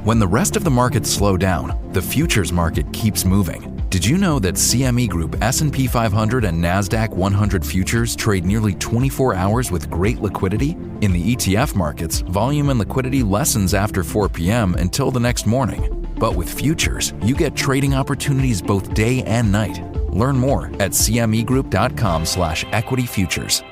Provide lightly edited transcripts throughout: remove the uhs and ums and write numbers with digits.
When the rest of the markets slow down, the futures market keeps moving. Did you know that CME Group S&P 500 and NASDAQ 100 futures trade nearly 24 hours with great liquidity? In the ETF markets, volume and liquidity lessens after 4 p.m. until the next morning. But with futures, you get trading opportunities both day and night. Learn more at cmegroup.com/equity-futures.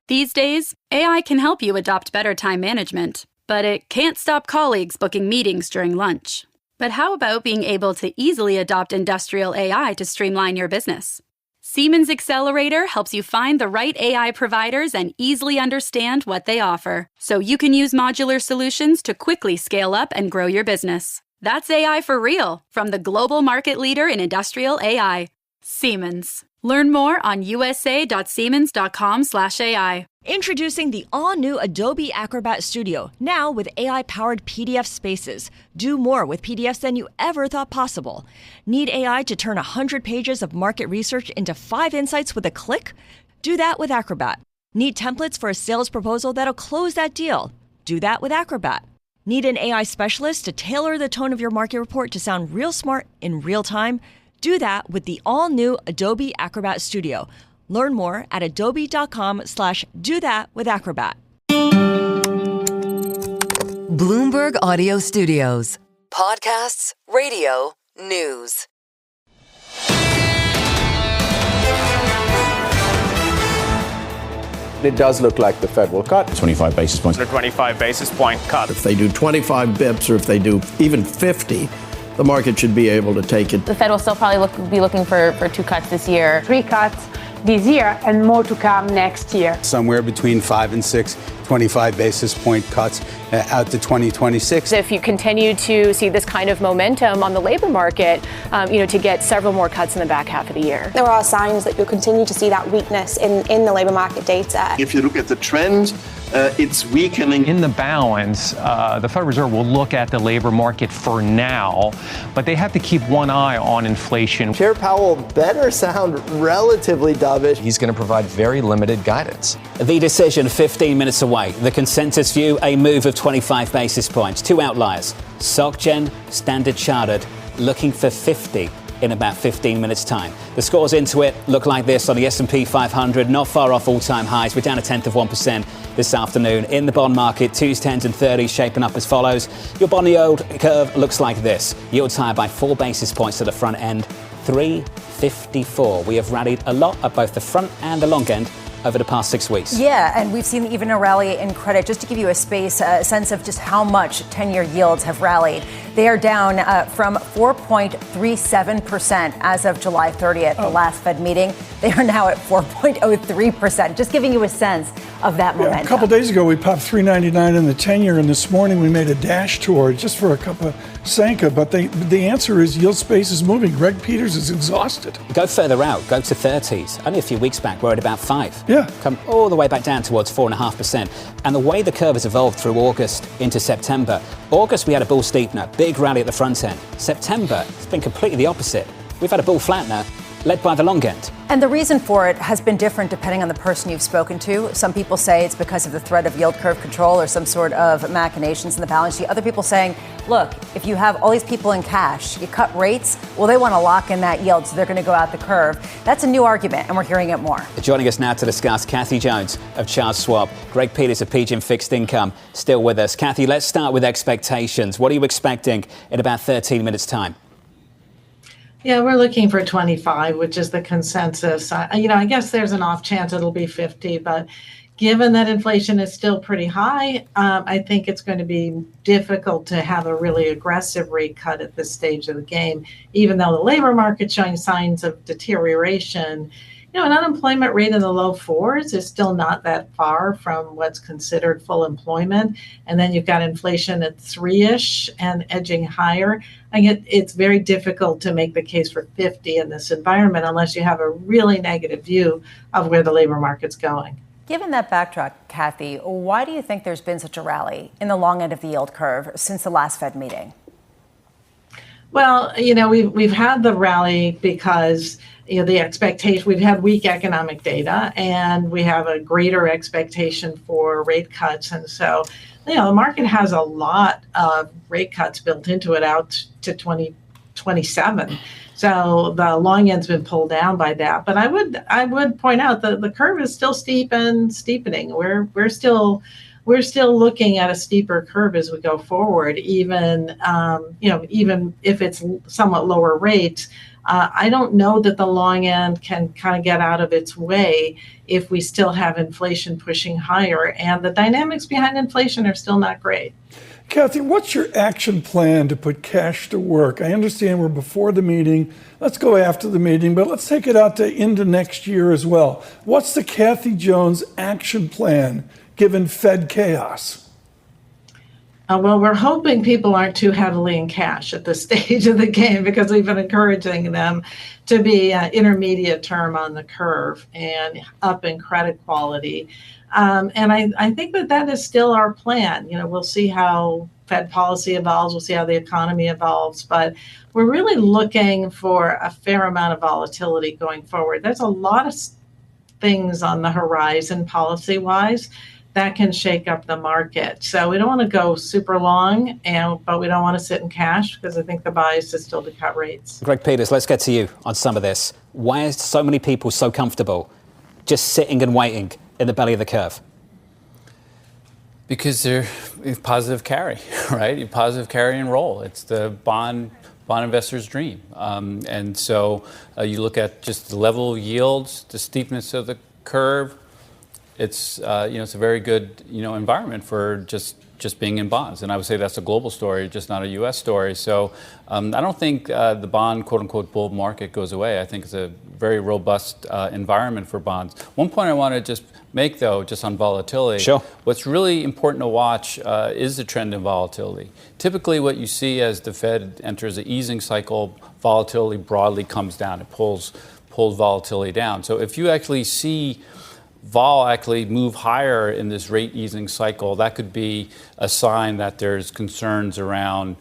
These days, AI can help you adopt better time management, but it can't stop colleagues booking meetings during lunch. But how about being able to easily adopt industrial AI to streamline your business? Siemens Accelerator helps you find the right AI providers and easily understand what they offer, so you can use modular solutions to quickly scale up and grow your business. That's AI for real, from the global market leader in industrial AI, Siemens. Learn more on usa.siemens.com/AI. Introducing the all-new Adobe Acrobat Studio, now with AI-powered PDF spaces. Do more with PDFs than you ever thought possible. Need AI to turn 100 pages of market research into 5 insights with a click? Do that with Acrobat. Need templates for a sales proposal that'll close that deal? Do that with Acrobat. Need an AI specialist to tailor the tone of your market report to sound real smart in real time? Do that with the all-new Adobe Acrobat Studio. Learn more at adobe.com/do-that-with-Acrobat. Bloomberg Audio Studios. Podcasts, radio, news. It does look like the Fed will cut 25 basis points. A 25 basis point cut. If they do 25 bips or if they do even 50, the market should be able to take it. The Fed will still probably be looking for 2 cuts this year. 3 cuts this year and more to come next year. Somewhere between 5 and 6 25 basis point cuts out to 2026. If you continue to see this kind of momentum on the labor market, to get several more cuts in the back half of the year. There are signs that you'll continue to see that weakness in the labor market data. If you look at the trend, it's weakening. In the balance, the Federal Reserve will look at the labor market for now, but they have to keep one eye on inflation. Chair Powell better sound relatively dovish. He's going to provide very limited guidance. The decision 15 minutes away. The consensus view, a move of 25 basis points. 2 outliers. SocGen, Standard Chartered, looking for 50 in about 15 minutes' time. The scores into it look like this on the S&P 500, not far off all-time highs. We're down 0.1% this afternoon. In the bond market, 2s, 10s and 30s shaping up as follows. Your bond yield curve looks like this. Yields higher by 4 basis points at the front end, 3.54. We have rallied a lot at both the front and the long end over the past 6 weeks. Yeah, and we've seen even a rally in credit. Just to give you a sense of just how much 10-year yields have rallied. They are down from 4.37% as of July 30th, the last Fed meeting. They are now at 4.03%, just giving you a sense of that momentum. A couple days ago, we popped 3.99 in the 10-year, and this morning we made a dash toward just for a cup of Sanka. But the answer is yield space is moving. Greg Peters is exhausted. Go further out. Go to 30s. Only a few weeks back, we're at about 5. Yeah. Come all the way back down towards 4.5%. And the way the curve has evolved through August into September. August, we had a bull steepener, big rally at the front end. September, it's been completely the opposite. We've had a bull flattener, led by the long end. And the reason for it has been different depending on the person you've spoken to. Some people say it's because of the threat of yield curve control or some sort of machinations in the balance sheet. Other people saying, look, if you have all these people in cash, you cut rates, well, they want to lock in that yield, so they're going to go out the curve. That's a new argument, and we're hearing it more. Joining us now to discuss, Kathy Jones of Charles Schwab, Greg Peters of PGIM Fixed Income, still with us. Kathy, let's start with expectations. What are you expecting in about 13 minutes' time? Yeah, we're looking for 25, which is the consensus. I guess there's an off chance it'll be 50, but given that inflation is still pretty high, I think it's going to be difficult to have a really aggressive rate cut at this stage of the game, even though the labor market's showing signs of deterioration. An unemployment rate in the low 4s is still not that far from what's considered full employment. And then you've got inflation at 3-ish and edging higher. It's very difficult to make the case for 50 in this environment unless you have a really negative view of where the labor market's going. Given that backdrop, Kathy, why do you think there's been such a rally in the long end of the yield curve since the last Fed meeting? Well, we've had the rally because the expectation, we've had weak economic data and we have a greater expectation for rate cuts. And so the market has a lot of rate cuts built into it out to 2027. So the long end's been pulled down by that. But I would point out that the curve is still steep and steepening. We're still looking at a steeper curve as we go forward, even if it's somewhat lower rates. I don't know that the long end can kind of get out of its way if we still have inflation pushing higher, and the dynamics behind inflation are still not great. Kathy, what's your action plan to put cash to work? I understand we're before the meeting. Let's go after the meeting, but let's take it out to into next year as well. What's the Kathy Jones action plan given Fed chaos? Well, we're hoping people aren't too heavily in cash at this stage of the game, because we've been encouraging them to be intermediate term on the curve and up in credit quality. And I think that is still our plan. We'll see how Fed policy evolves. We'll see how the economy evolves. But we're really looking for a fair amount of volatility going forward. There's a lot of things on the horizon policy-wise that can shake up the market. So we don't want to go super long, but we don't want to sit in cash, because I think the bias is still to cut rates. Greg Peters, let's get to you on some of this. Why is so many people so comfortable just sitting and waiting in the belly of the curve? Because they're positive carry, right? You positive carry and roll. It's the bond investor's dream. And so you look at just the level of yields, the steepness of the curve. It's it's a very good environment for just being in bonds, and I would say that's a global story, just not a U.S. story. So I don't think the bond quote unquote bull market goes away. I think it's a very robust environment for bonds. One point I want to just make, though, just on volatility. Sure. What's really important to watch is the trend in volatility. Typically, what you see as the Fed enters an easing cycle, volatility broadly comes down. It pulls volatility down. So if you actually see vol actually move higher in this rate easing cycle, that could be a sign that there's concerns around,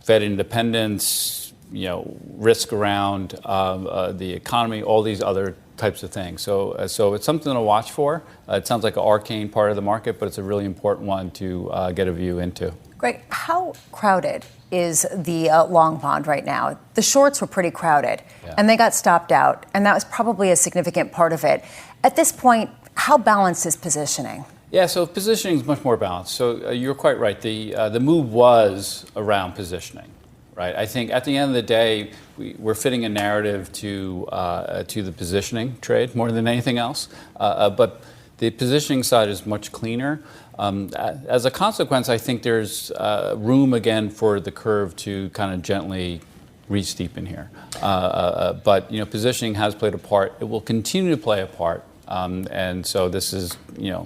Fed independence, risk around the economy, all these other types of things. So it's something to watch for. It sounds like an arcane part of the market, but it's a really important one to get a view into. Greg, how crowded is the long bond right now? The shorts were pretty crowded, and they got stopped out, and that was probably a significant part of it. At this point, how balanced is positioning? Yeah, so positioning is much more balanced. So you're quite right. The move was around positioning, right? I think at the end of the day, we're fitting a narrative to the positioning trade more than anything else. But the positioning side is much cleaner. As a consequence, I think there's room again for the curve to kind of gently re-steepen here. But positioning has played a part. It will continue to play a part. And so this is,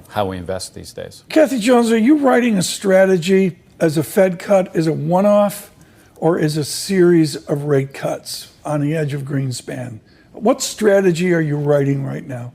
how we invest these days. Kathy Jones, are you writing a strategy as a Fed cut is a one-off or is a series of rate cuts on the edge of Greenspan? What strategy are you writing right now?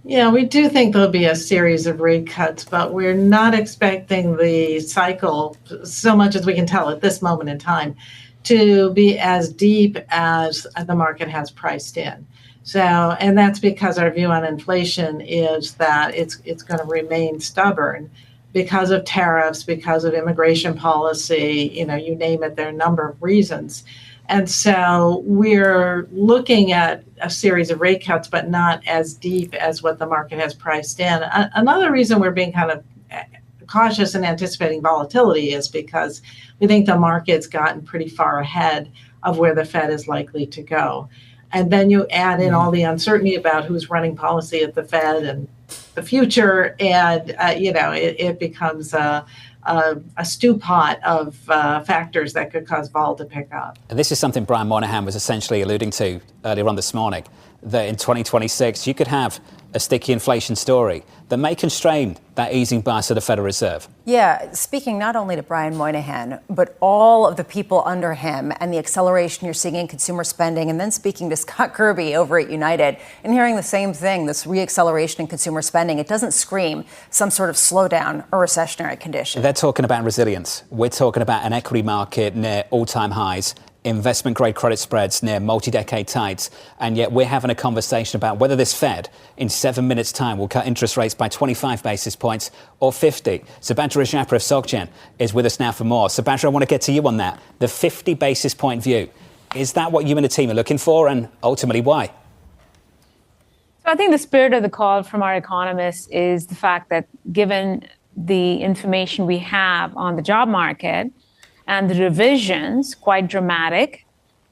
Yeah, we do think there'll be a series of rate cuts, but we're not expecting the cycle, so much as we can tell at this moment in time, to be as deep as the market has priced in. So, and that's because our view on inflation is that it's going to remain stubborn because of tariffs, because of immigration policy, you name it, there are a number of reasons. And so we're looking at a series of rate cuts, but not as deep as what the market has priced in. Another reason we're being kind of cautious and anticipating volatility is because we think the market's gotten pretty far ahead of where the Fed is likely to go. And then you add in all the uncertainty about who's running policy at the Fed and the future, and it becomes a stew pot of factors that could cause vol to pick up. And this is something Brian Moynihan was essentially alluding to earlier on this morning, that in 2026 you could have a sticky inflation story that may constrain that easing bias of the Federal Reserve. Yeah, speaking not only to Brian Moynihan, but all of the people under him and the acceleration you're seeing in consumer spending, and then speaking to Scott Kirby over at United and hearing the same thing, this reacceleration in consumer spending, it doesn't scream some sort of slowdown or recessionary condition. They're talking about resilience. We're talking about an equity market near all-time highs. investment-grade credit spreads near multi-decade tights, and yet we're having a conversation about whether this Fed, in 7 minutes' time, will cut interest rates by 25 basis points or 50. Subhadra Rajapra of SocGen is with us now for more. Subhadra, I want to get to you on that. The 50 basis point view, is that what you and the team are looking for, and ultimately why? So I think the spirit of the call from our economists is the fact that given the information we have on the job market and the revisions, quite dramatic,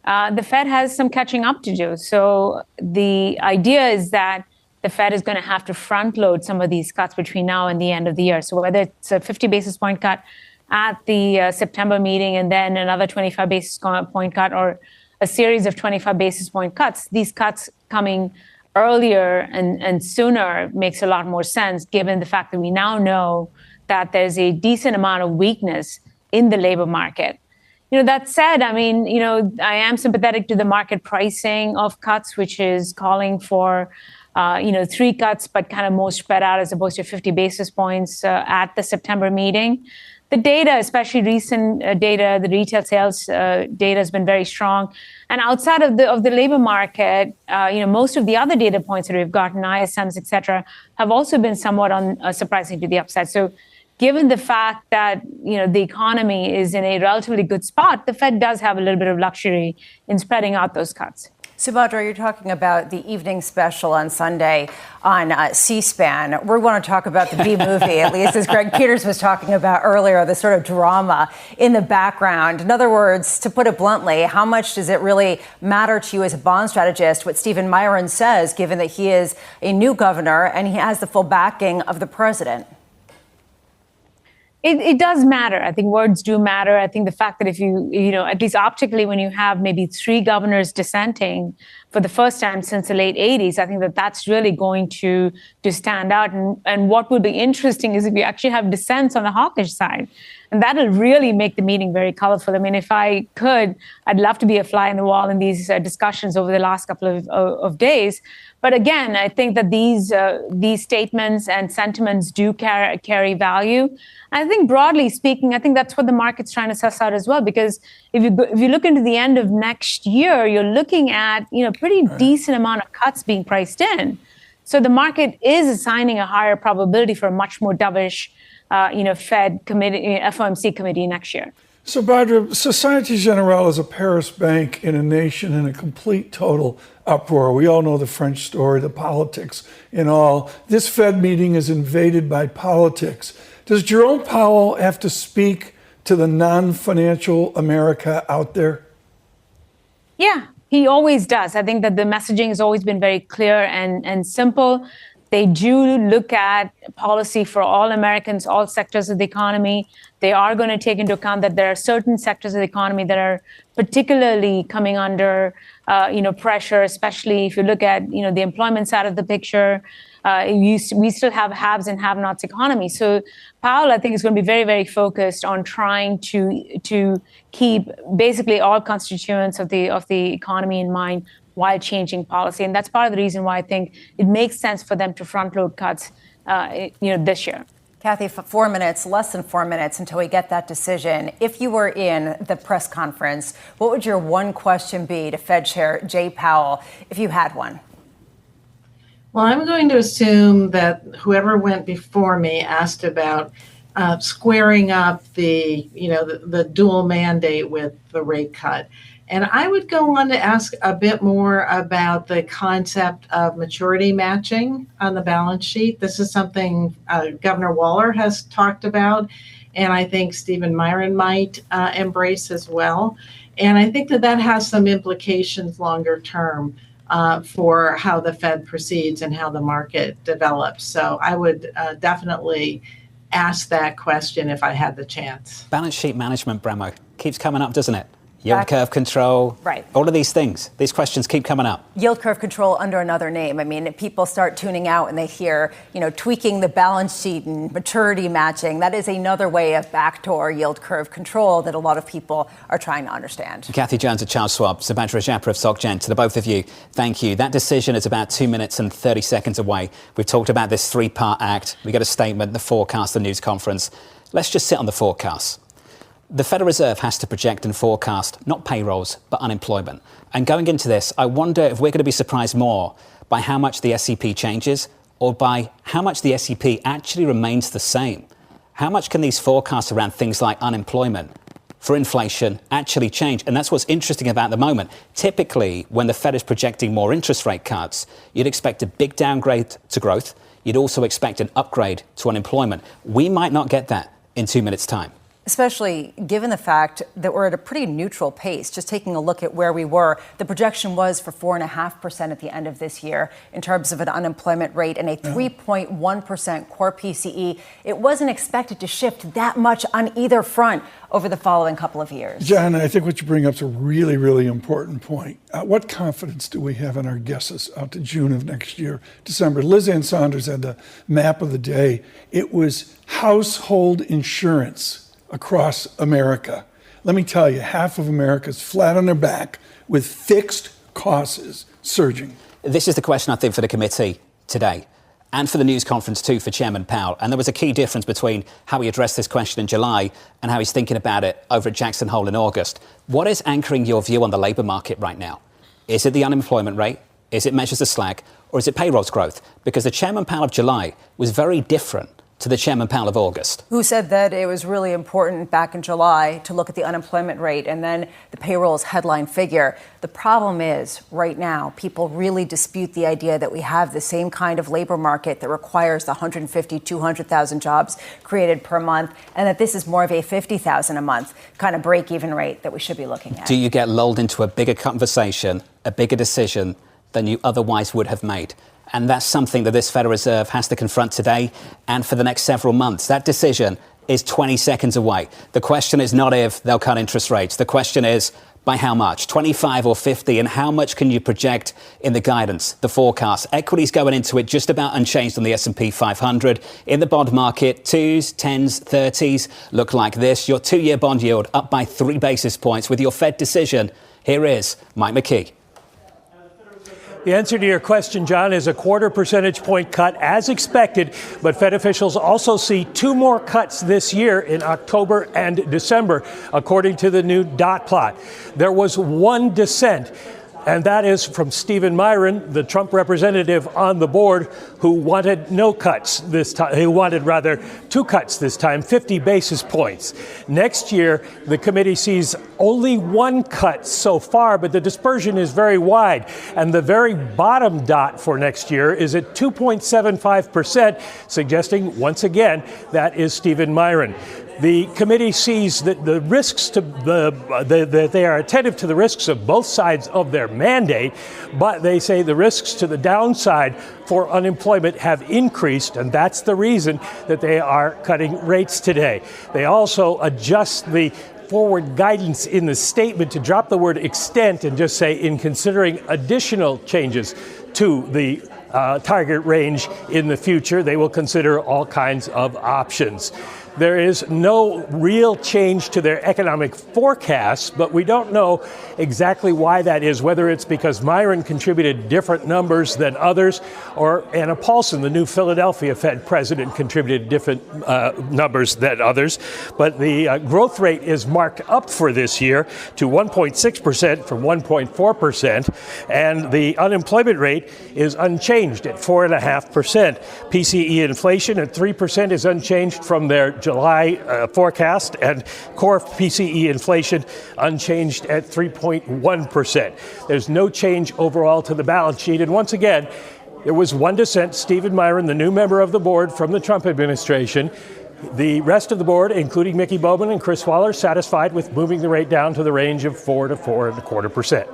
the Fed has some catching up to do. So the idea is that the Fed is going to have to front load some of these cuts between now and the end of the year. So whether it's a 50 basis point cut at the September meeting and then another 25 basis point cut, or a series of 25 basis point cuts, these cuts coming earlier and sooner makes a lot more sense, given the fact that we now know that there's a decent amount of weakness in the labor market. That said, I am sympathetic to the market pricing of cuts, which is calling for, 3 cuts, but kind of more spread out as opposed to 50 basis points at the September meeting. The data, especially recent data, the retail sales data has been very strong. And outside of the labor market, most of the other data points that we've gotten, ISMs, et cetera, have also been somewhat surprising to the upside. So given the fact that, the economy is in a relatively good spot, the Fed does have a little bit of luxury in spreading out those cuts. Subhadra, you're talking about the evening special on Sunday on C-SPAN. We want to talk about the B-movie, at least as Greg Peters was talking about earlier, the sort of drama in the background. In other words, to put it bluntly, how much does it really matter to you as a bond strategist what Stephen Myron says, given that he is a new governor and he has the full backing of the president? It does matter. I think words do matter. I think the fact that if you at least optically, when you have maybe 3 governors dissenting for the first time since the late 80s, I think that's really going to stand out. And what would be interesting is if you actually have dissents on the hawkish side. And that'll really make the meeting very colorful. I mean, if I could, I'd love to be a fly in the wall in these discussions over the last couple of days. But again, I think that these statements and sentiments do carry value. I think broadly speaking, I think that's what the market's trying to suss out as well. Because if you look into the end of next year, you're looking at pretty decent amount of cuts being priced in. So the market is assigning a higher probability for a much more dovish Fed committee, FOMC committee next year. So, Badra, Societe Generale is a Paris bank in a nation in a complete, total uproar. We all know the French story, the politics and all. This Fed meeting is invaded by politics. Does Jerome Powell have to speak to the non-financial America out there? Yeah, he always does. I think that the messaging has always been very clear and simple. They do look at policy for all Americans, all sectors of the economy. They are going to take into account that there are certain sectors of the economy that are particularly coming under, pressure, especially if you look at, the employment side of the picture. We still have haves and have-nots economy. So Powell, I think, is going to be very, very focused on trying to keep basically all constituents of the economy in mind while changing policy. And that's part of the reason why I think it makes sense for them to front-load cuts, this year. Kathy, 4 minutes, less than 4 minutes until we get that decision. If you were in the press conference, what would your one question be to Fed Chair Jay Powell if you had one? Well, I'm going to assume that whoever went before me asked about squaring up the dual mandate with the rate cut. And I would go on to ask a bit more about the concept of maturity matching on the balance sheet. This is something Governor Waller has talked about, and I think Stephen Myron might embrace as well. And I think that has some implications longer term for how the Fed proceeds and how the market develops. So I would definitely ask that question if I had the chance. Balance sheet management, Bramo, keeps coming up, doesn't it? Yield curve control, right? All of these things, these questions keep coming up. Yield curve control under another name. I mean, people start tuning out and they hear, tweaking the balance sheet and maturity matching. That is another way of backdoor yield curve control that a lot of people are trying to understand. Kathy Jones of Charles Schwab, Subhadra Rajapra of SocGen, to the both of you, thank you. That decision is about 2 minutes and 30 seconds away. We've talked about this 3-part act. We got a statement, the forecast, the news conference. Let's just sit on the forecast. The Federal Reserve has to project and forecast not payrolls, but unemployment. And going into this, I wonder if we're going to be surprised more by how much the SEP changes or by how much the SEP actually remains the same. How much can these forecasts around things like unemployment, for inflation, actually change? And that's what's interesting about the moment. Typically, when the Fed is projecting more interest rate cuts, you'd expect a big downgrade to growth. You'd also expect an upgrade to unemployment. We might not get that in 2 minutes' time. Especially given the fact that we're at a pretty neutral pace. Just taking a look at where we were, the projection was for 4.5% at the end of this year in terms of an unemployment rate and a 3.1% core PCE. It wasn't expected to shift that much on either front over the following couple of years. John, I think what you bring up is a really, really important point. What confidence do we have in our guesses out to June of next year, December? Liz Ann Saunders had the map of the day. It was household insurance across America. Let me tell you, half of America is flat on their back with fixed costs surging. This is the question, I think, for the committee today and for the news conference, too, for Chairman Powell. And there was a key difference between how he addressed this question in July and how he's thinking about it over at Jackson Hole in August. What is anchoring your view on the labour market right now? Is it the unemployment rate? Is it measures of slack? Or is it payrolls growth? Because the Chairman Powell of July was very different to the Chairman Powell of August, who said that it was really important back in July to look at the unemployment rate and then the payroll's headline figure. The problem is, right now, people really dispute the idea that we have the same kind of labor market that requires the 150, 200,000 jobs created per month, and that this is more of a 50,000 a month kind of break-even rate that we should be looking at. Do you get lulled into a bigger conversation, a bigger decision than you otherwise would have made? And that's something that this Federal Reserve has to confront today and for the next several months. That decision is 20 seconds away. The question is not if they'll cut interest rates. The question is by how much, 25 or 50, and how much can you project in the guidance, the forecast? Equities going into it just about unchanged on the S&P 500. In the bond market, 2s, 10s, 30s look like this. Your 2-year bond yield up by 3 basis points with your Fed decision. Here is Mike McKee. The answer to your question, John, is a 0.25 percentage point cut as expected. But Fed officials also see 2 more cuts this year in October and December, according to the new dot plot. There was one dissent, and that is from Stephen Myron, the Trump representative on the board, who wanted no cuts this time. He wanted, rather, 2 cuts this time, 50 basis points. Next year, the committee sees only 1 cut so far, but the dispersion is very wide. And the very bottom dot for next year is at 2.75%, suggesting, once again, that is Stephen Myron. The committee sees that the risks to that they are attentive to the risks of both sides of their mandate, but they say the risks to the downside for unemployment have increased, and that's the reason that they are cutting rates today. They also adjust the forward guidance in the statement to drop the word extent and just say in considering additional changes to the target range in the future, they will consider all kinds of options. There is no real change to their economic forecasts, but we don't know exactly why that is, whether it's because Myron contributed different numbers than others, or Anna Paulson, the new Philadelphia Fed president, contributed different numbers than others. But the growth rate is marked up for this year to 1.6% from 1.4%, and the unemployment rate is unchanged at 4.5%. PCE inflation at 3% is unchanged from their July forecast, and core PCE inflation unchanged at 3.1%. There's no change overall to the balance sheet. And once again, there was one dissent, Stephen Myron, the new member of the board from the Trump administration. The rest of the board, including Mickey Bowman and Chris Waller, satisfied with moving the rate down to the range of 4 to 4.25%.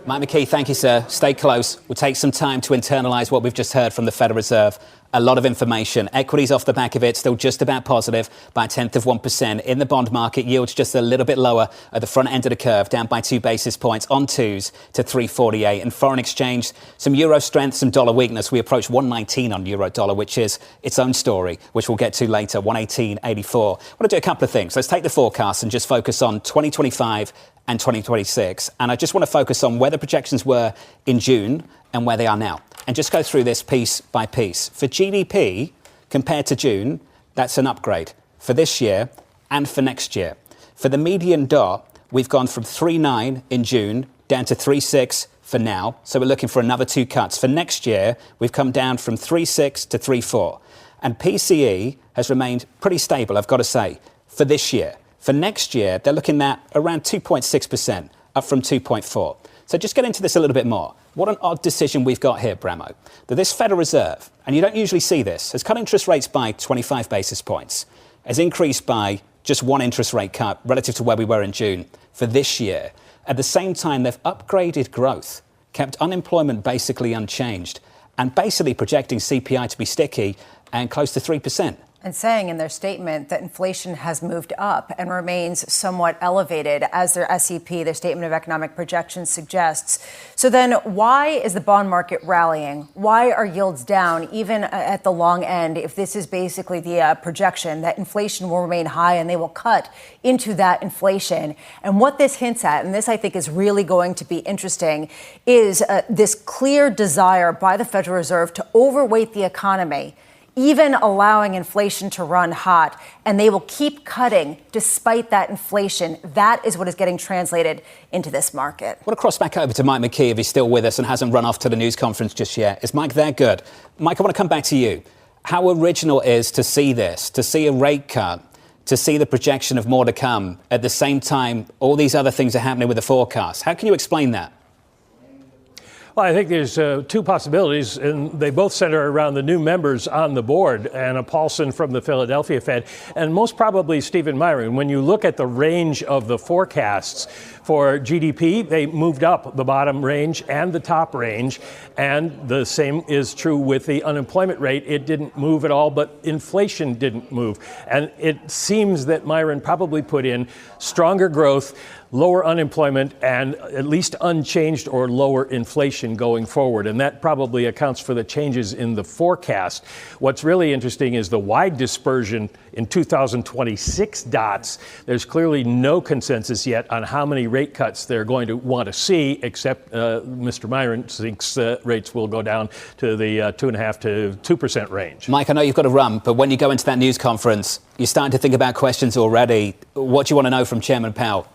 Mike McKee, thank you, sir. Stay close. We'll take some time to internalise what we've just heard from the Federal Reserve. A lot of information. Equities off the back of it, still just about positive by 0.1%. In the bond market, yields just a little bit lower at the front end of the curve, down by 2 basis points on 2s to 3.48. And foreign exchange, some euro strength, some dollar weakness. We approach 119 on euro dollar, which is its own story, which we'll get to later, 118.84. I want to do a couple of things. Let's take the forecast and just focus on 2025 and 2026. And I just want to focus on where the projections were in June and where they are now. And just go through this piece by piece. For GDP, compared to June, that's an upgrade for this year and for next year. For the median dot, we've gone from 3.9 in June down to 3.6 for now. So we're looking for another 2 cuts. For next year, we've come down from 3.6 to 3.4. And PCE has remained pretty stable, I've got to say, for this year. For next year, they're looking at around 2.6%, up from 2.4. So just get into this a little bit more. What an odd decision we've got here, Bramo. That this Federal Reserve, and you don't usually see this, has cut interest rates by 25 basis points, has increased by just 1 interest rate cut relative to where we were in June for this year. At the same time, they've upgraded growth, kept unemployment basically unchanged, and basically projecting CPI to be sticky and close to 3%. And saying in their statement that inflation has moved up and remains somewhat elevated, as their SEP, their Statement of Economic Projections, suggests. So then why is the bond market rallying? Why are yields down, even at the long end, if this is basically the projection that inflation will remain high and they will cut into that inflation? And what this hints at, and this I think is really going to be interesting, is this clear desire by the Federal Reserve to overweight the economy, even allowing inflation to run hot, and they will keep cutting despite that inflation. That is what is getting translated into this market. I want to cross back over to Mike McKee if he's still with us and hasn't run off to the news conference just yet. Is Mike there? Good. Mike, I want to come back to you. How original is to see this, to see a rate cut, to see the projection of more to come, at the same time all these other things are happening with the forecast? How can you explain that? Well, I think there's 2 possibilities, and they both center around the new members on the board, Anna Paulson from the Philadelphia Fed, and most probably Stephen Myron. When you look at the range of the forecasts for GDP, they moved up the bottom range and the top range, and the same is true with the unemployment rate. It didn't move at all, but inflation didn't move. And it seems that Myron probably put in stronger growth, lower unemployment, and at least unchanged or lower inflation going forward. And that probably accounts for the changes in the forecast. What's really interesting is the wide dispersion in 2026 dots. There's clearly no consensus yet on how many rate cuts they're going to want to see, except Mr. Myron thinks rates will go down to the 2.5% to 2% range. Mike, I know you've got to run, but when you go into that news conference, you're starting to think about questions already. What do you want to know from Chairman Powell?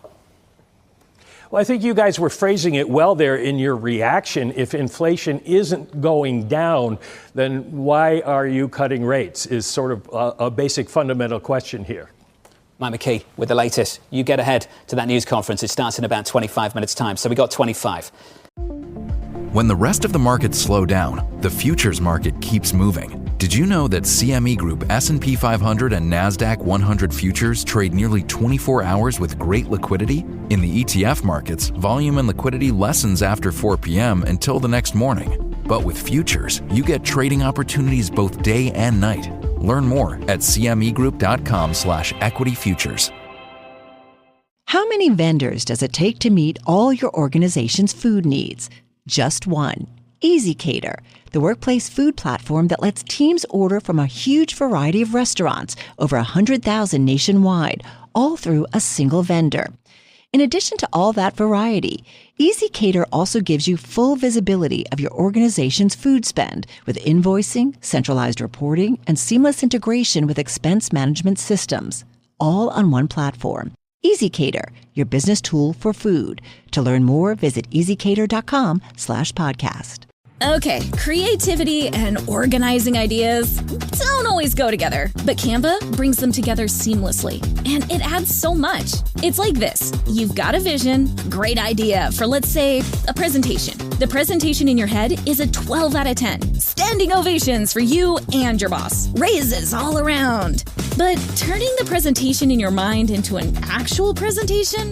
Well, I think you guys were phrasing it well there in your reaction. If inflation isn't going down, then why are you cutting rates is sort of a basic fundamental question here. Mike McKee with the latest. You get ahead to that news conference. It starts in about 25 minutes' time. So we got 25. When the rest of the markets slow down, the futures market keeps moving. Did you know that CME Group S&P 500 and NASDAQ 100 futures trade nearly 24 hours with great liquidity? In the ETF markets, volume and liquidity lessens after 4 p.m. until the next morning. But with futures, you get trading opportunities both day and night. Learn more at cmegroup.com/equity-futures. How many vendors does it take to meet all your organization's food needs? Just one. EasyCater, the workplace food platform that lets teams order from a huge variety of restaurants, over 100,000 nationwide, all through a single vendor. In addition to all that variety, EasyCater also gives you full visibility of your organization's food spend with invoicing, centralized reporting, and seamless integration with expense management systems, all on one platform. EasyCater, your business tool for food. To learn more, visit easycater.com/podcast. Okay, creativity and organizing ideas don't always go together, but Canva brings them together seamlessly, and it adds so much. It's like this. You've got a vision, great idea for, let's say, a presentation. The presentation in your head is a 12 out of 10. Standing ovations for you and your boss. Raises all around. But turning the presentation in your mind into an actual presentation?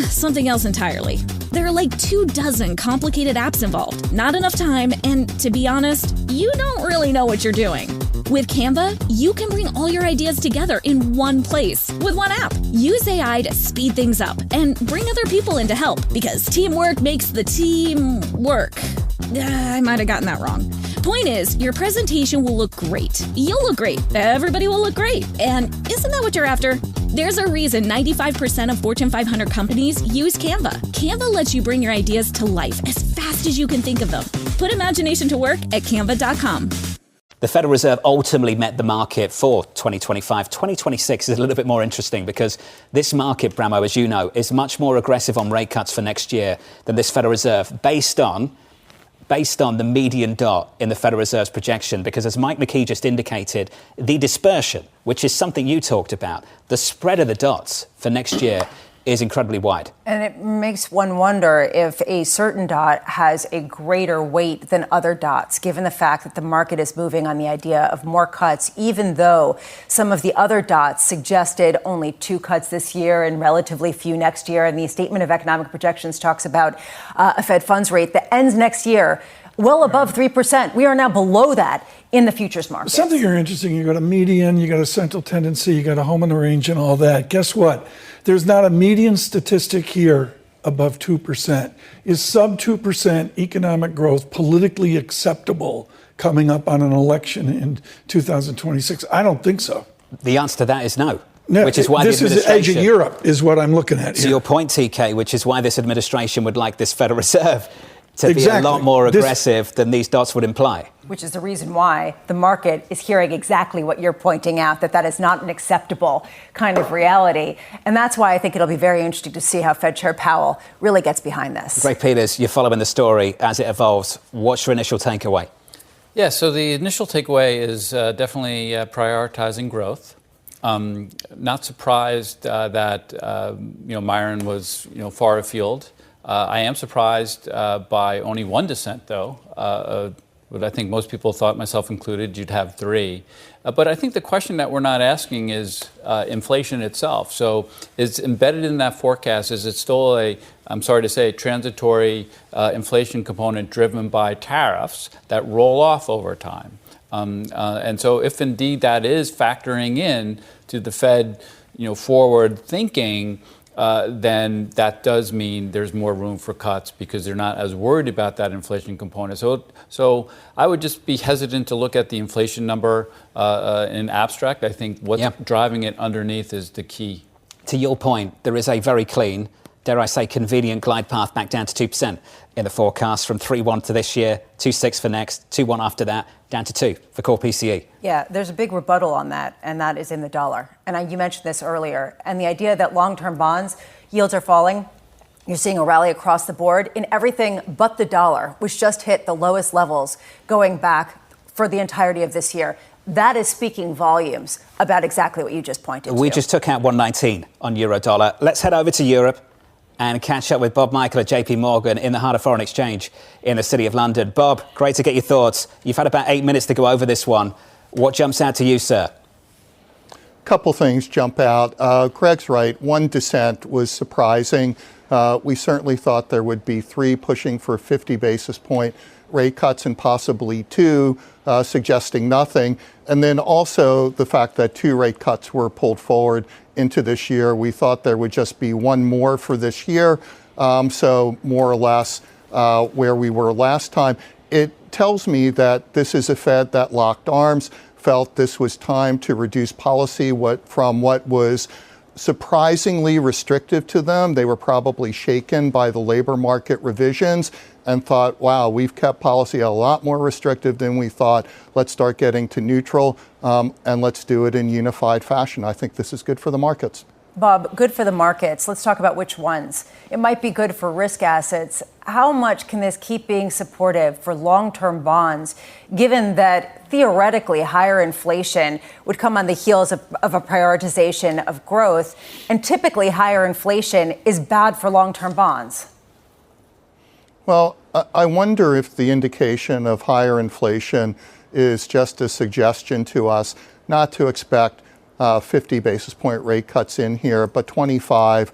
Something else entirely. There are like 24 complicated apps involved, not enough time, and to be honest, you don't really know what you're doing. With Canva, you can bring all your ideas together in one place with one app. Use AI to speed things up and bring other people in to help, because teamwork makes the team work. I might have gotten that wrong. Point is, your presentation will look great. You'll look great. Everybody will look great. And isn't that what you're after? There's a reason 95% of Fortune 500 companies use Canva. Canva lets you bring your ideas to life as fast as you can think of them. Put imagination to work at canva.com. the Federal Reserve ultimately met the market for 2025. 2026 is a little bit more interesting because this market, Bramo, as you know, is much more aggressive on rate cuts for next year than this Federal Reserve based on the median dot in the Federal Reserve's projection, because as Mike McKee just indicated, the dispersion, which is something you talked about, the spread of the dots for next year is incredibly wide. And it makes one wonder if a certain dot has a greater weight than other dots, given the fact that the market is moving on the idea of more cuts, even though some of the other dots suggested only 2 cuts this year and relatively few next year. And the Statement of Economic Projections talks about a Fed funds rate that ends next year well above 3%. We are now below that in the futures market. Something are interesting. You got a median, you got a central tendency, you got a home in the range and all that. Guess what? There's not a median statistic here above 2%. Is sub 2% economic growth politically acceptable coming up on an election in 2026? I don't think so. The answer to that is no. No, which is why this is the edge of Europe is what I'm looking at to here. your point, TK, which is why this administration would like this Federal Reserve to be a lot more aggressive than these dots would imply. Which is the reason why the market is hearing exactly what you're pointing out, that is not an acceptable kind of reality. And that's why I think it'll be very interesting to see how Fed Chair Powell really gets behind this. Greg Peters, you're following the story as it evolves. What's your initial takeaway? Yeah, so the initial takeaway is definitely prioritizing growth. Not surprised that Myron was far afield. I am surprised by only one dissent, though. But I think most people thought, myself included, you'd have 3. But I think the question that we're not asking is inflation itself. So is embedded in that forecast, is it still I'm sorry to say, transitory inflation component driven by tariffs that roll off over time? And so if indeed that is factoring in to the Fed, forward thinking, then that does mean there's more room for cuts because they're not as worried about that inflation component. So I would just be hesitant to look at the inflation number in abstract. I think what's driving it underneath is the key. To your point, there is a very clean, dare I say, convenient glide path back down to 2% in the forecast from 3.1 to this year, 2.6 for next, 2.1 after that, down to 2 for core PCE. Yeah, there's a big rebuttal on that, and that is in the dollar. And you mentioned this earlier. And the idea that long-term bonds yields are falling, you're seeing a rally across the board in everything but the dollar, which just hit the lowest levels going back for the entirety of this year. That is speaking volumes about exactly what you just pointed to. We just took out 119 on euro dollar. Let's head over to Europe and catch up with Bob Michael at JP Morgan in the heart of foreign exchange in the city of London. Bob, great to get your thoughts. You've had about 8 minutes to go over this one. What jumps out to you, sir? Couple things jump out. Greg's right. One dissent was surprising. We certainly thought there would be 3 pushing for 50 basis point rate cuts and possibly 2 suggesting nothing. And then also the fact that 2 rate cuts were pulled forward into this year. We thought there would just be 1 more for this year. So more or less where we were last time. It tells me that this is a Fed that locked arms, felt this was time to reduce policy from what was surprisingly restrictive to them. They were probably shaken by the labor market revisions and thought, wow, we've kept policy a lot more restrictive than we thought. Let's start getting to neutral and let's do it in unified fashion. I think this is good for the markets. Bob, good for the markets. Let's talk about which ones. It might be good for risk assets. How much can this keep being supportive for long-term bonds, given that theoretically higher inflation would come on the heels of a prioritization of growth, and typically higher inflation is bad for long-term bonds? Well, I wonder if the indication of higher inflation is just a suggestion to us not to expect 50 basis point rate cuts in here, but 25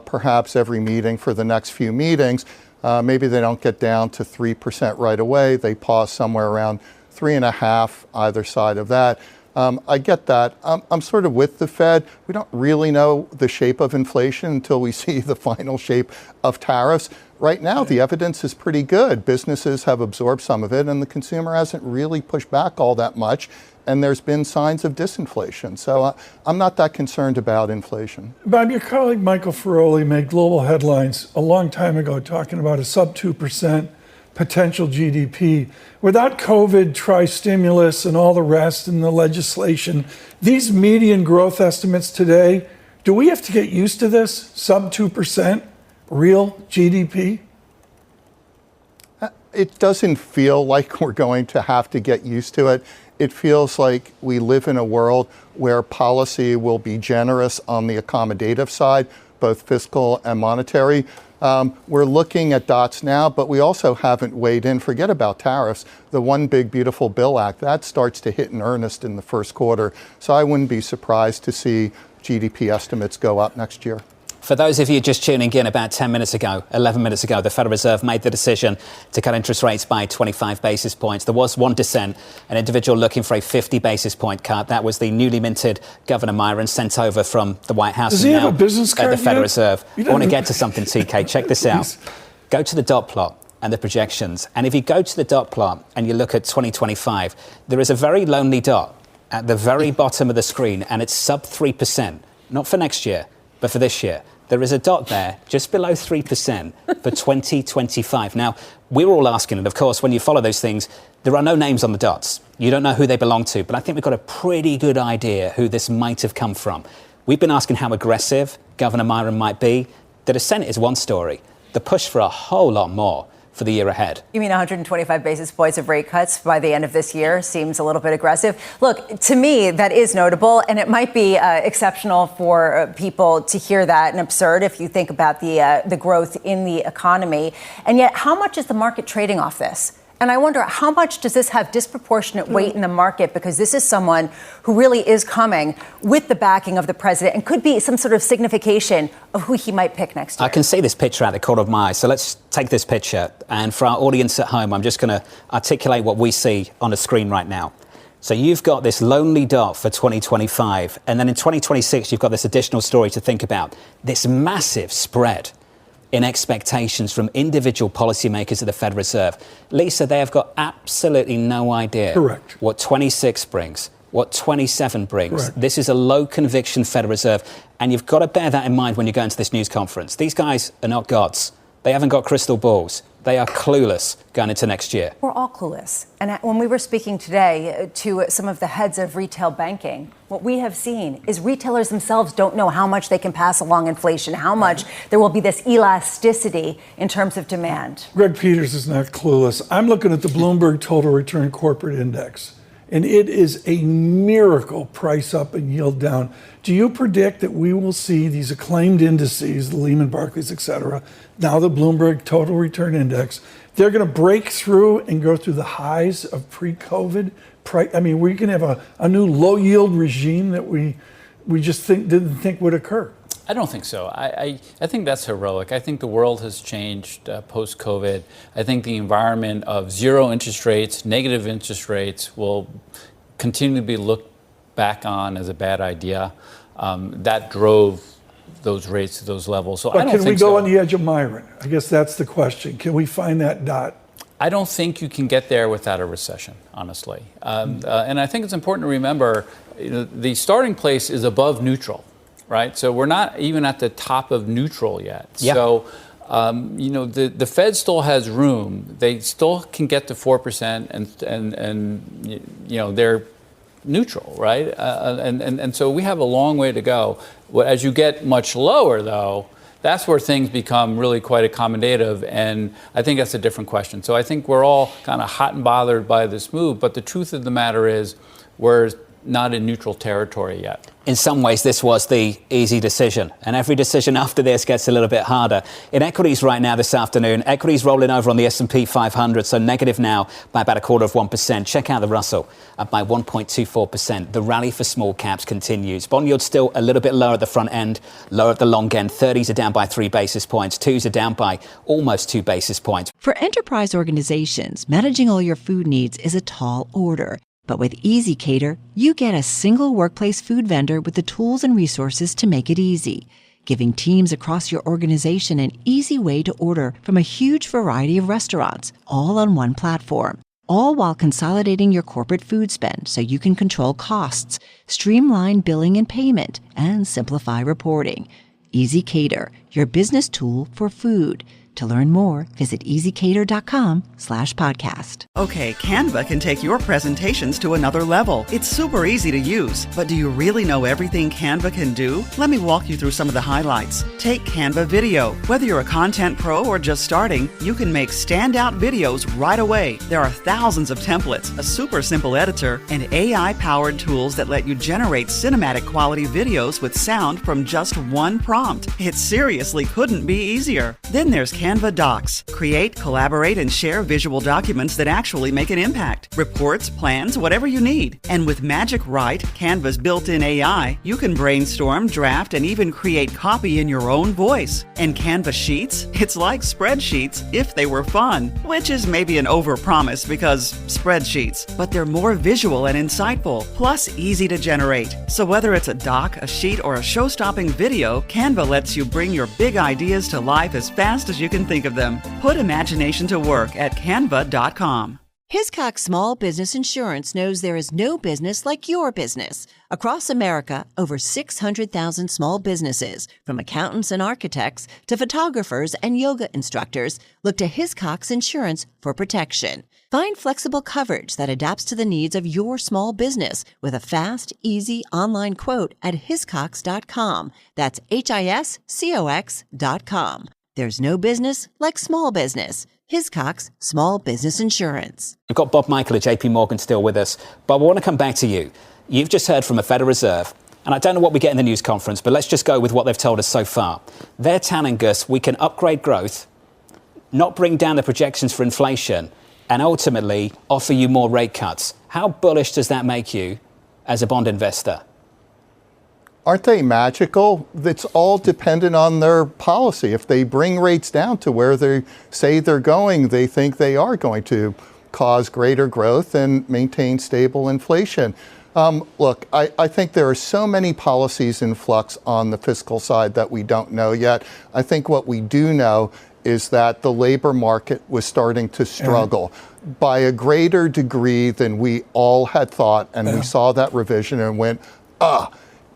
perhaps every meeting for the next few meetings. Maybe they don't get down to 3% right away. They pause somewhere around 3.5 either side of that. I get that. I'm sort of with the Fed. We don't really know the shape of inflation until we see the final shape of tariffs. Right now, the evidence is pretty good. Businesses have absorbed some of it, and the consumer hasn't really pushed back all that much. And there's been signs of disinflation. So I'm not that concerned about inflation. Bob, your colleague Michael Ferroli made global headlines a long time ago talking about a sub 2% potential GDP. Without COVID, tri-stimulus, and all the rest and the legislation, these median growth estimates today, do we have to get used to this? Sub 2% real GDP? It doesn't feel like we're going to have to get used to it. It feels like we live in a world where policy will be generous on the accommodative side, both fiscal and monetary. We're looking at dots now, but we also haven't weighed in. Forget about tariffs. The One Big Beautiful Bill Act, that starts to hit in earnest in the first quarter. So I wouldn't be surprised to see GDP estimates go up next year. For those of you just tuning in, about 11 minutes ago, the Federal Reserve made the decision to cut interest rates by 25 basis points. There was one dissent, an individual looking for a 50 basis point cut. That was the newly minted Governor Myron, sent over from the White House. Does he have a business card at the Federal yet? Reserve. I want to get to something, TK. Check this out. Go to the dot plot and the projections. And if you go to the dot plot and you look at 2025, there is a very lonely dot at the very bottom of the screen, and it's sub 3%, not for next year, but for this year. There is a dot there just below 3% for 2025. Now, we were all asking, and of course, when you follow those things, there are no names on the dots. You don't know who they belong to, but I think we've got a pretty good idea who this might have come from. We've been asking how aggressive Governor Myron might be. The dissent is one story. The push for a whole lot more for the year ahead. You mean 125 basis points of rate cuts by the end of this year seems a little bit aggressive? Look, to me, that is notable, and it might be exceptional for people to hear that, and absurd if you think about the growth in the economy. And yet, how much is the market trading off this? And I wonder, how much does this have disproportionate weight in the market? Because this is someone who really is coming with the backing of the president and could be some sort of signification of who he might pick next year. I can see this picture out the corner of my eye. So let's take this picture. And for our audience at home, I'm just going to articulate what we see on the screen right now. So you've got this lonely dot for 2025. And then in 2026, you've got this additional story to think about. This massive spread in expectations from individual policymakers at the Federal Reserve. Lisa, they have got absolutely no idea what 26 brings, what 27 brings. Correct. This is a low conviction Federal Reserve, and you've got to bear that in mind when you go into this news conference. These guys are not gods. They haven't got crystal balls. They are clueless going into next year. We're all clueless. And when we were speaking today to some of the heads of retail banking, what we have seen is retailers themselves don't know how much they can pass along inflation, how much there will be this elasticity in terms of demand. Greg Peters is not clueless. I'm looking at the Bloomberg Total Return Corporate Index, and it is a miracle price up and yield down. Do you predict that we will see these acclaimed indices, the Lehman, Barclays, et cetera, now the Bloomberg Total Return Index, they're going to break through and go through the highs of pre-COVID? I mean, we can have a new low-yield regime that we just didn't think would occur. I don't think so. I think that's heroic. I think the world has changed post-COVID. I think the environment of zero interest rates, negative interest rates will continue to be looked back on as a bad idea. That drove those rates to those levels. So but I don't can think we go so. on the edge of Myron? I guess that's the question. Can we find that dot? I don't think you can get there without a recession, honestly. And I think it's important to remember, the starting place is above neutral, right? So we're not even at the top of neutral yet. Yeah. So, the Fed still has room. They still can get to 4%, and they're neutral, right? And so we have a long way to go. As you get much lower, though, that's where things become really quite accommodative, and I think that's a different question. So I think we're all kind of hot and bothered by this move, but the truth of the matter is we're not in neutral territory yet. In some ways, this was the easy decision, and every decision after this gets a little bit harder. In equities right now this afternoon, equities rolling over on the S&P 500, so negative now by about 0.25%. Check out the Russell, up by 1.24%. The rally for small caps continues. Bond yield still a little bit lower at the front end, lower at the long end. 30s are down by 3 basis points. 2s are down by almost 2 basis points. For enterprise organizations, managing all your food needs is a tall order. But with Easy Cater, you get a single workplace food vendor with the tools and resources to make it easy, giving teams across your organization an easy way to order from a huge variety of restaurants, all on one platform. All while consolidating your corporate food spend so you can control costs, streamline billing and payment, and simplify reporting. Easy Cater, your business tool for food. To learn more, visit easycater.com/podcast. Okay, Canva can take your presentations to another level. It's super easy to use, but do you really know everything Canva can do? Let me walk you through some of the highlights. Take Canva Video. Whether you're a content pro or just starting, you can make standout videos right away. There are thousands of templates, a super simple editor, and AI-powered tools that let you generate cinematic quality videos with sound from just one prompt. It seriously couldn't be easier. Then there's Canva Docs. Create, collaborate, and share visual documents that actually make an impact. Reports, plans, whatever you need. And with Magic Write, Canva's built-in AI, you can brainstorm, draft, and even create copy in your own voice. And Canva Sheets? It's like spreadsheets if they were fun, which is maybe an overpromise because spreadsheets, but they're more visual and insightful, plus easy to generate. So whether it's a doc, a sheet, or a show-stopping video, Canva lets you bring your big ideas to life as fast as you can think of them. Put imagination to work at canva.com. Hiscox Small Business Insurance knows there is no business like your business. Across America, over 600,000 small businesses, from accountants and architects to photographers and yoga instructors, look to Hiscox Insurance for protection. Find flexible coverage that adapts to the needs of your small business with a fast, easy online quote at hiscox.com. That's HISCOX.com. There's no business like small business. Hiscox Small Business Insurance. We've got Bob Michael at JP Morgan still with us. Bob, I want to come back to you. You've just heard from the Federal Reserve, and I don't know what we get in the news conference, but let's just go with what they've told us so far. They're telling us we can upgrade growth, not bring down the projections for inflation, and ultimately offer you more rate cuts. How bullish does that make you as a bond investor? Aren't they magical? It's all dependent on their policy. If they bring rates down to where they say they're going, they think they are going to cause greater growth and maintain stable inflation. Look, I think there are so many policies in flux on the fiscal side that we don't know yet. I think what we do know is that the labor market was starting to struggle by a greater degree than we all had thought. And we saw that revision and went,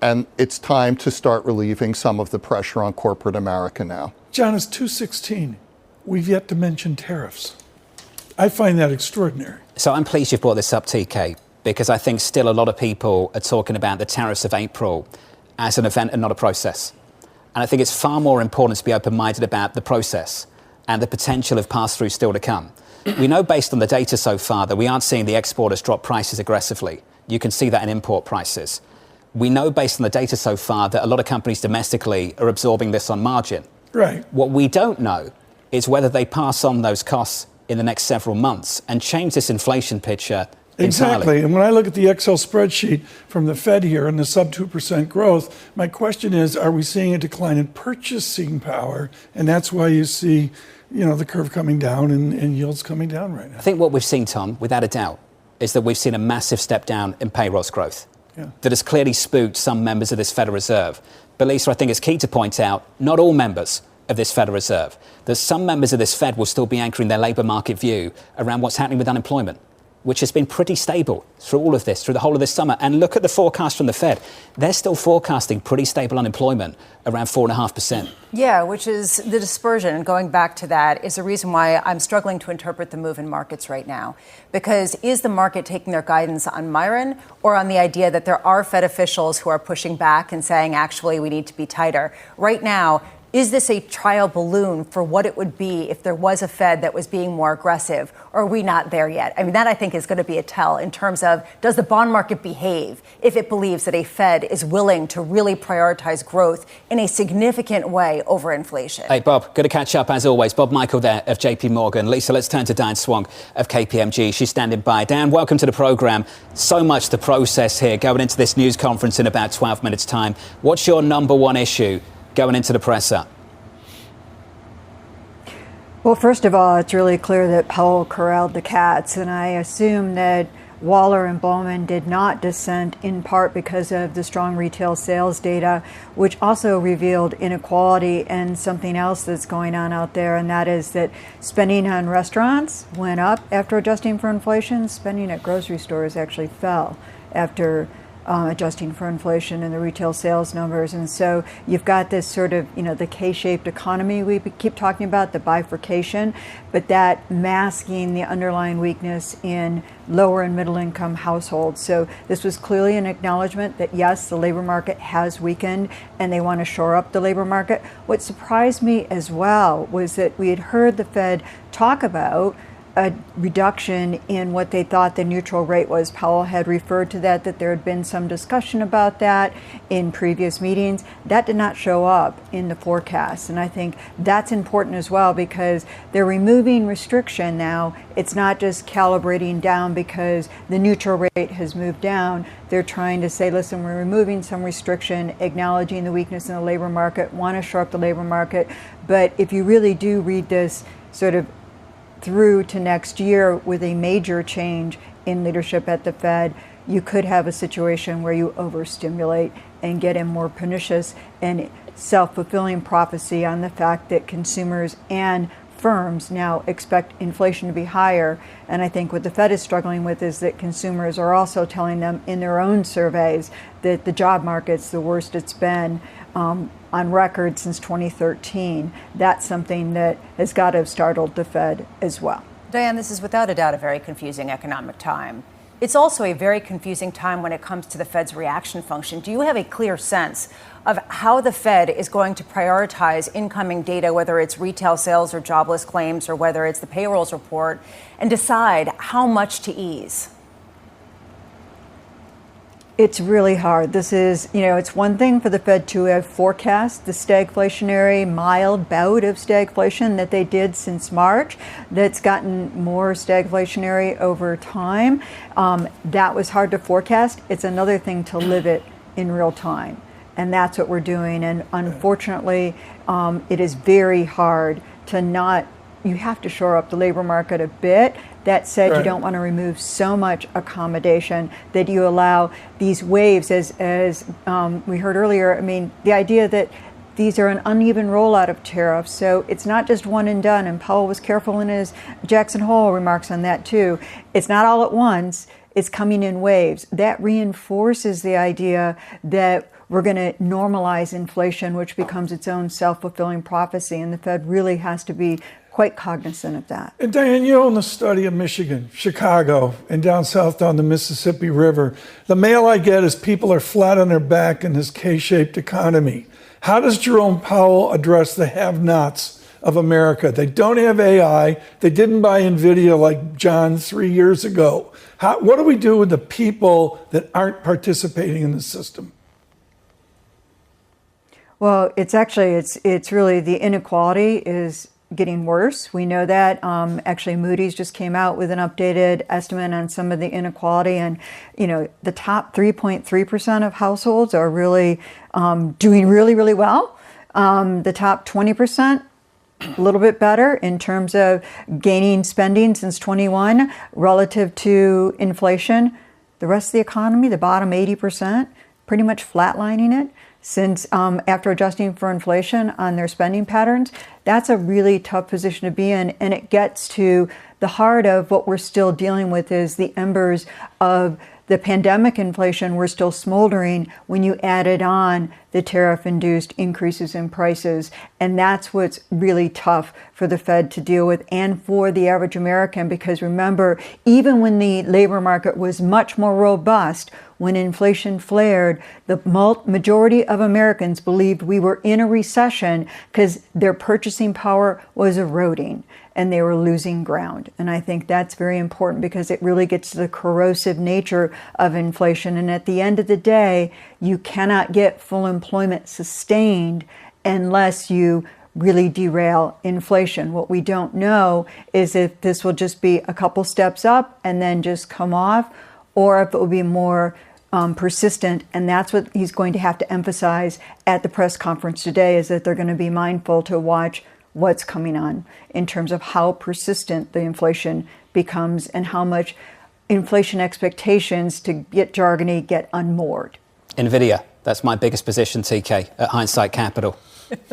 and it's time to start relieving some of the pressure on corporate America now. John, it's 2:16. We've yet to mention tariffs. I find that extraordinary. So I'm pleased you've brought this up, TK, because I think still a lot of people are talking about the tariffs of April as an event and not a process. And I think it's far more important to be open-minded about the process and the potential of pass-through still to come. We know based on the data so far that we aren't seeing the exporters drop prices aggressively. You can see that in import prices. We know based on the data so far that a lot of companies domestically are absorbing this on margin. Right. What we don't know is whether they pass on those costs in the next several months and change this inflation picture entirely. Exactly. And when I look at the Excel spreadsheet from the Fed here and the sub 2% growth, my question is, are we seeing a decline in purchasing power? And that's why you see, the curve coming down and yields coming down right now. I think what we've seen, Tom, without a doubt, is that we've seen a massive step down in payrolls growth. That has clearly spooked some members of this Federal Reserve. But Lisa, I think it's key to point out, not all members of this Federal Reserve, that some members of this Fed will still be anchoring their labour market view around what's happening with unemployment, which has been pretty stable through all of this, through the whole of this summer. And look at the forecast from the Fed. They're still forecasting pretty stable unemployment around 4.5%. Yeah, which is the dispersion. And going back to that is the reason why I'm struggling to interpret the move in markets right now. Because is the market taking their guidance on Myron or on the idea that there are Fed officials who are pushing back and saying, actually, we need to be tighter? Right now, is this a trial balloon for what it would be if there was a Fed that was being more aggressive? Or are we not there yet? I mean, that I think is going to be a tell in terms of, does the bond market behave if it believes that a Fed is willing to really prioritize growth in a significant way over inflation? Hey, Bob, good to catch up as always. Bob Michael there of JP Morgan. Lisa, let's turn to Dan Swong of KPMG. She's standing by. Dan, welcome to the program. So much to process here going into this news conference in about 12 minutes' time. What's your number one issue going into the presser? Well, first of all, it's really clear that Powell corralled the cats, and I assume that Waller and Bowman did not dissent in part because of the strong retail sales data, which also revealed inequality and something else that's going on out there, and that is that spending on restaurants went up after adjusting for inflation. Spending at grocery stores actually fell after adjusting for inflation and the retail sales numbers. And so you've got this sort of, the K-shaped economy we keep talking about, the bifurcation, but that masking the underlying weakness in lower and middle income households. So this was clearly an acknowledgement that, yes, the labor market has weakened and they want to shore up the labor market. What surprised me as well was that we had heard the Fed talk about a reduction in what they thought the neutral rate was. Powell had referred to that there had been some discussion about that in previous meetings. That did not show up in the forecast. And I think that's important as well because they're removing restriction now. It's not just calibrating down because the neutral rate has moved down. They're trying to say, listen, we're removing some restriction, acknowledging the weakness in the labor market, want to shore up the labor market. But if you really do read this sort of through to next year with a major change in leadership at the Fed, you could have a situation where you overstimulate and get a more pernicious and self-fulfilling prophecy on the fact that consumers and firms now expect inflation to be higher. And I think what the Fed is struggling with is that consumers are also telling them in their own surveys that the job market's the worst it's been on record since 2013. That's something that has got to have startled the Fed as well. Diane, this is without a doubt a very confusing economic time. It's also a very confusing time when it comes to the Fed's reaction function. Do you have a clear sense of how the Fed is going to prioritize incoming data, whether it's retail sales or jobless claims or whether it's the payrolls report, and decide how much to ease? It's really hard. This is, it's one thing for the Fed to have forecast the stagflationary mild bout of stagflation that they did since March, that's gotten more stagflationary over time. That was hard to forecast. It's another thing to live it in real time. And that's what we're doing. And unfortunately, it is very hard to you have to shore up the labor market a bit. That said, right. You don't want to remove so much accommodation that you allow these waves, as we heard earlier. I mean, the idea that these are an uneven rollout of tariffs, so it's not just one and done. And Powell was careful in his Jackson Hole remarks on that too. It's not all at once. It's coming in waves. That reinforces the idea that we're going to normalize inflation, which becomes its own self-fulfilling prophecy. And the Fed really has to be quite cognizant of that. And Diane, you own the study of Michigan, Chicago, and down south down the Mississippi River. The mail I get is people are flat on their back in this K-shaped economy. How does Jerome Powell address the have-nots of America? They don't have AI. They didn't buy NVIDIA like John 3 years ago. What do we do with the people that aren't participating in the system? Well, it's really the inequality is getting worse. We know that. Actually, Moody's just came out with an updated estimate on some of the inequality. And, the top 3.3% of households are really doing really, really well. The top 20%, a little bit better in terms of gaining spending since 21 relative to inflation. The rest of the economy, the bottom 80%, pretty much flatlining it since after adjusting for inflation on their spending patterns. That's a really tough position to be in. And it gets to the heart of what we're still dealing with is the embers of the pandemic inflation were still smoldering when you added on the tariff-induced increases in prices. And that's what's really tough for the Fed to deal with and for the average American, because remember, even when the labor market was much more robust, when inflation flared, the majority of Americans believed we were in a recession because their purchasing power was eroding and they were losing ground. And I think that's very important because it really gets to the corrosive nature of inflation. And at the end of the day, you cannot get full employment sustained unless you really derail inflation. What we don't know is if this will just be a couple steps up and then just come off, or if it will be more persistent. And that's what he's going to have to emphasize at the press conference today, is that they're going to be mindful to watch what's coming on in terms of how persistent the inflation becomes and how much inflation expectations, to get jargony, get unmoored. NVIDIA, that's my biggest position, TK, at Hindsight Capital.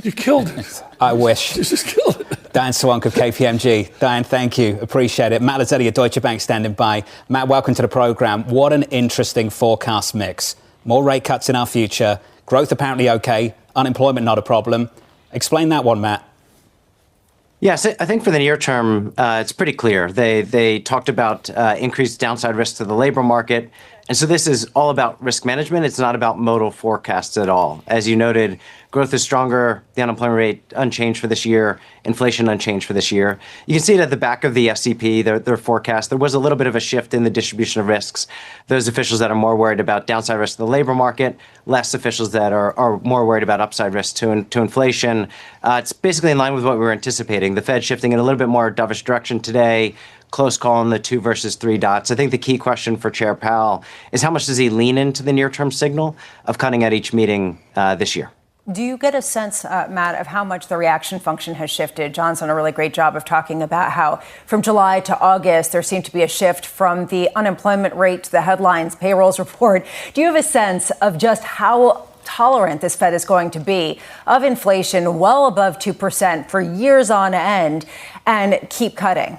You killed it. I wish. You just killed it. Diane Swank of KPMG. Diane, thank you. Appreciate it. Matt Lazzetti of Deutsche Bank standing by. Matt, welcome to the program. What an interesting forecast mix more rate cuts in our future, growth apparently okay, unemployment not a problem. Explain that one, Matt. Yes, I think for the near term, it's pretty clear. They talked about increased downside risk to the labor market. And so this is all about risk management. It's not about modal forecasts at all. As you noted, growth is stronger, the unemployment rate unchanged for this year, inflation unchanged for this year. You can see it at the back of the SCP, their forecast. There was a little bit of a shift in the distribution of risks. Those officials that are more worried about downside risk to the labor market, less officials that are more worried about upside risk to inflation. It's basically in line with what we were anticipating. The Fed shifting in a little bit more dovish direction today. Close call on the 2 versus 3 dots. I think the key question for Chair Powell is how much does he lean into the near-term signal of cutting at each meeting this year? Do you get a sense, Matt, of how much the reaction function has shifted? John's done a really great job of talking about how from July to August, there seemed to be a shift from the unemployment rate to the headlines, payrolls report. Do you have a sense of just how tolerant this Fed is going to be of inflation well above 2% for years on end and keep cutting?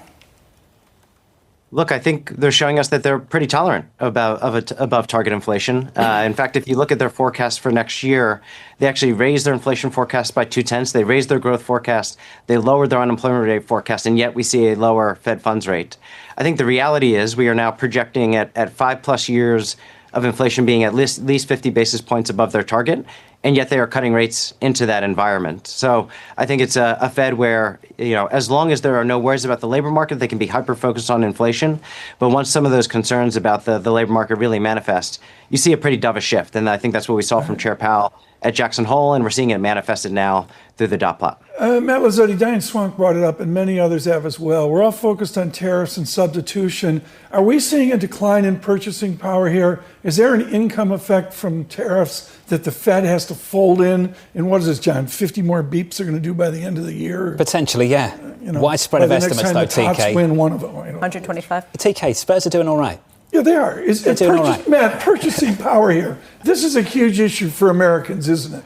Look, I think they're showing us that they're pretty tolerant above target inflation. In fact, if you look at their forecast for next year, they actually raised their inflation forecast by 0.2. They raised their growth forecast. They lowered their unemployment rate forecast, and yet we see a lower Fed funds rate. I think the reality is we are now projecting at 5+ years of inflation being at least 50 basis points above their target, and yet they are cutting rates into that environment. So I think it's a Fed where, as long as there are no worries about the labor market, they can be hyper-focused on inflation. But once some of those concerns about the labor market really manifest, you see a pretty dovish shift. And I think that's what we saw from Chair Powell at Jackson Hole, and we're seeing it manifested now through the dot plot. Matt Lazzetti, Diane Swonk brought it up, and many others have as well. We're all focused on tariffs and substitution. Are we seeing a decline in purchasing power here? Is there an income effect from tariffs that the Fed has to fold in? And what is this, John, 50 more beeps they're going to do by the end of the year? Potentially, yeah. Widespread of estimates, though, TK. Win one of them. 125? TK, Spurs are doing all right. Yeah, they are. They're doing all right. Matt, purchasing power here. This is a huge issue for Americans, isn't it?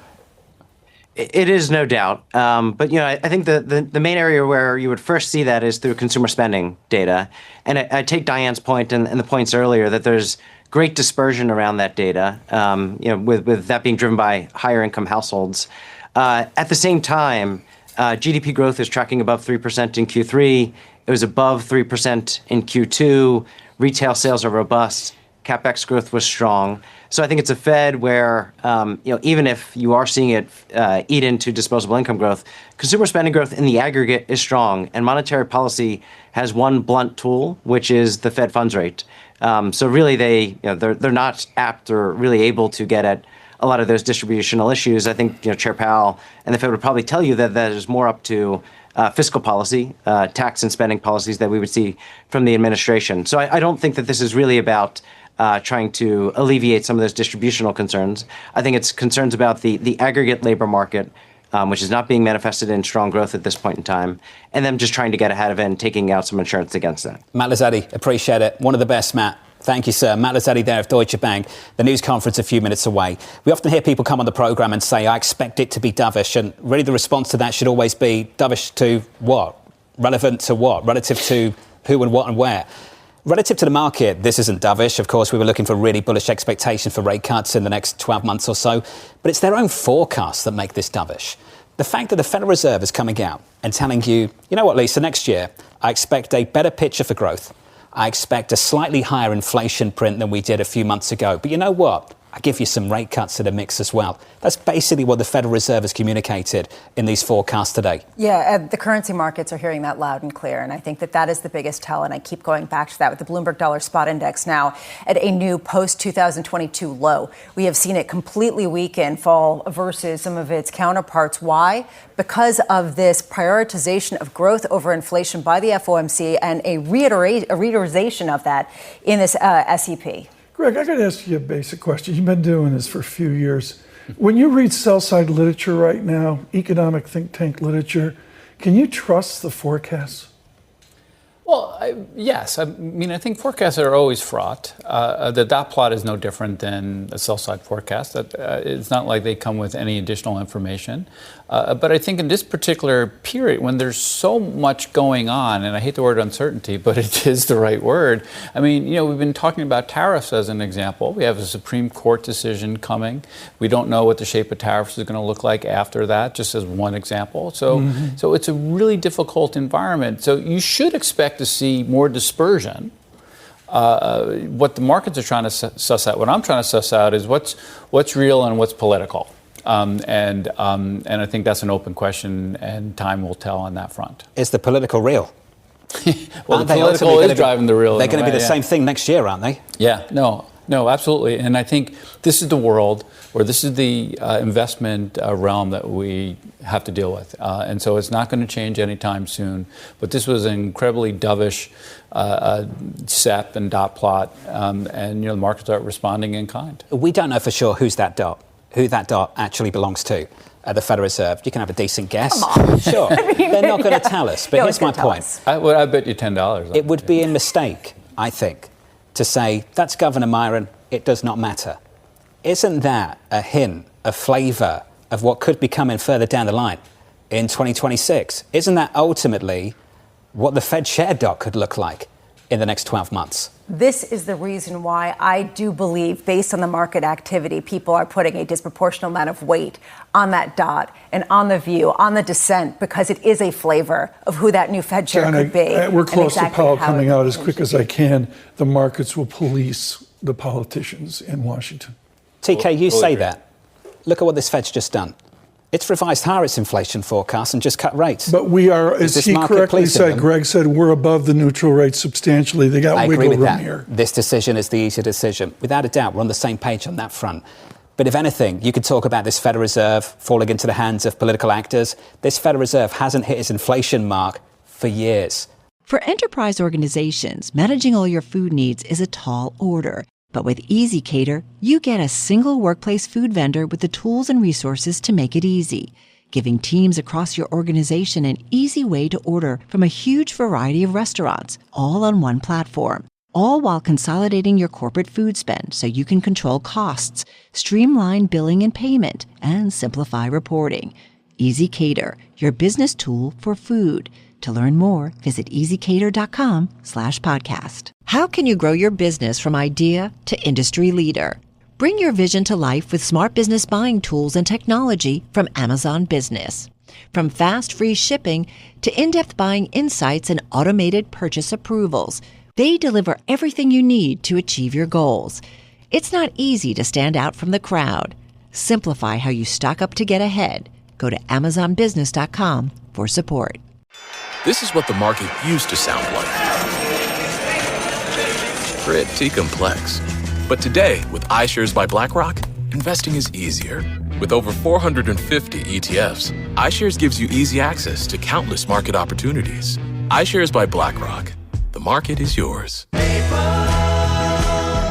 It is, no doubt. But, I think the main area where you would first see that is through consumer spending data. And I take Diane's point and the points earlier that there's great dispersion around that data, with that being driven by higher income households. At the same time, GDP growth is tracking above 3% in Q3. It was above 3% in Q2. Retail sales are robust. CapEx growth was strong. So I think it's a Fed where, even if you are seeing it eat into disposable income growth, consumer spending growth in the aggregate is strong, and monetary policy has one blunt tool, which is the Fed funds rate. So really, they're not apt or really able to get at a lot of those distributional issues. I think Chair Powell and the Fed would probably tell you that is more up to fiscal policy, tax and spending policies that we would see from the administration. So I don't think that this is really about trying to alleviate some of those distributional concerns. I think it's concerns about the aggregate labor market, which is not being manifested in strong growth at this point in time, and them just trying to get ahead of it and taking out some insurance against that. Matt Lazzetti, appreciate it. One of the best, Matt. Thank you, sir. Matt Lazzetti there of Deutsche Bank. The news conference a few minutes away. We often hear people come on the programme and say, I expect it to be dovish. And really the response to that should always be dovish to what? Relevant to what? Relative to who and what and where? Relative to the market, this isn't dovish. Of course, we were looking for really bullish expectation for rate cuts in the next 12 months or so. But it's their own forecasts that make this dovish. The fact that the Federal Reserve is coming out and telling you, you know what, Lisa, next year, I expect a better picture for growth. I expect a slightly higher inflation print than we did a few months ago. But you know what? I give you some rate cuts to the mix as well. That's basically what the Federal Reserve has communicated in these forecasts today. Yeah, the currency markets are hearing that loud and clear. And I think that is the biggest tell. And I keep going back to that with the Bloomberg Dollar Spot Index now at a new post-2022 low. We have seen it completely weaken, fall versus some of its counterparts. Why? Because of this prioritization of growth over inflation by the FOMC and a reiteration of that in this SEP. Greg, I got to ask you a basic question. You've been doing this for a few years. When you read sell-side literature right now, economic think tank literature, can you trust the forecasts? Well, yes. I mean, I think forecasts are always fraught. The dot plot is no different than a sell-side forecast. It's not like they come with any additional information. But I think in this particular period, when there's so much going on, and I hate the word uncertainty, but it is the right word. I mean, we've been talking about tariffs as an example. We have a Supreme Court decision coming. We don't know what the shape of tariffs is going to look like after that, just as one example. So it's a really difficult environment. So you should expect to see more dispersion. What the markets are trying to suss out, what I'm trying to suss out is what's real and what's political. And I think that's an open question, and time will tell on that front. Is the political real? Well, the political is driving the real. They're going to be the same thing next year, aren't they? Yeah, no, absolutely. And I think this is the world, or this is the investment realm that we have to deal with. And so it's not going to change anytime soon. But this was an incredibly dovish SEP and dot plot, and the markets are responding in kind. We don't know for sure who that dot actually belongs to at the Federal Reserve. You can have a decent guess. Come on. Sure. They're not going to tell us. But here's my point. I bet you $10. It would be a mistake, I think, to say, that's Governor Myron, it does not matter. Isn't that a hint, a flavour of what could be coming further down the line in 2026? Isn't that ultimately what the Fed share dot could look like in the next 12 months? This is the reason why I do believe, based on the market activity, people are putting a disproportionate amount of weight on that dot and on the view, on the dissent, because it is a flavor of who that new Fed chair could be. We're close to Powell coming out as quick as I can. The markets will police the politicians in Washington. TK, you say that. Look at what this Fed's just done. It's revised higher its inflation forecast and just cut rates. But we are, as he correctly said, Greg said, we're above the neutral rate substantially. They got wiggle room here. This decision is the easier decision. Without a doubt, we're on the same page on that front. But if anything, you could talk about this Federal Reserve falling into the hands of political actors. This Federal Reserve hasn't hit its inflation mark for years. For enterprise organizations, managing all your food needs is a tall order. But with Easy Cater, you get a single workplace food vendor with the tools and resources to make it easy, giving teams across your organization an easy way to order from a huge variety of restaurants, all on one platform. All while consolidating your corporate food spend so you can control costs, streamline billing and payment, and simplify reporting. Easy Cater, your business tool for food. To learn more, visit easycater.com/podcast. How can you grow your business from idea to industry leader? Bring your vision to life with smart business buying tools and technology from Amazon Business. From fast, free shipping to in-depth buying insights and automated purchase approvals, they deliver everything you need to achieve your goals. It's not easy to stand out from the crowd. Simplify how you stock up to get ahead. Go to amazonbusiness.com for support. This is what the market used to sound like. Pretty complex. But today, with iShares by BlackRock, investing is easier. With over 450 ETFs, iShares gives you easy access to countless market opportunities. iShares by BlackRock. The market is yours.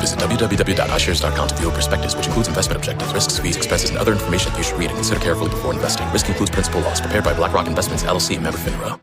Visit www.iShares.com to view a prospectus, which includes investment objectives, risks, fees, expenses, and other information you should read and consider carefully before investing. Risk includes principal loss. Prepared by BlackRock Investments, LLC, member FINRA.